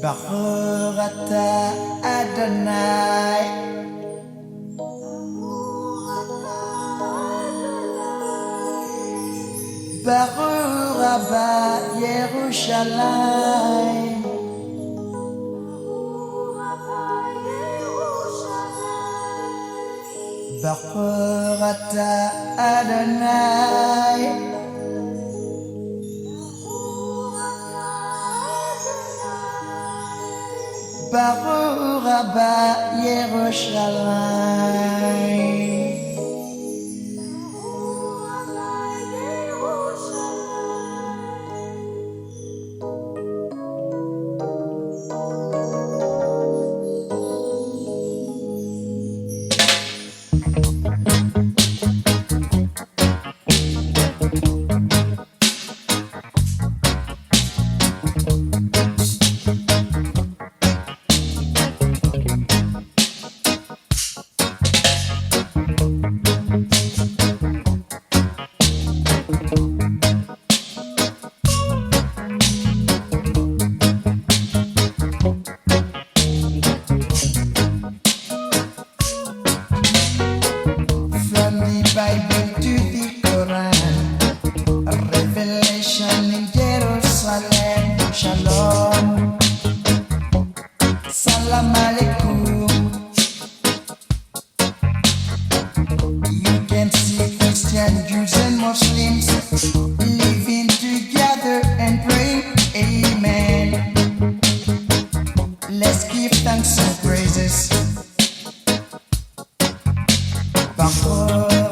Baruch atah Adonai, Baruch Abba Yerushalayim, Baruch atah Adonai, Baruch Abba Yerushalayim. From the Bible to the Quran, Revelation in Jerusalem, Shalom, Salam Alaikum. You can see Christian, Jews and Muslims living together and praying, Amen. Let's give thanks and praises. Baruch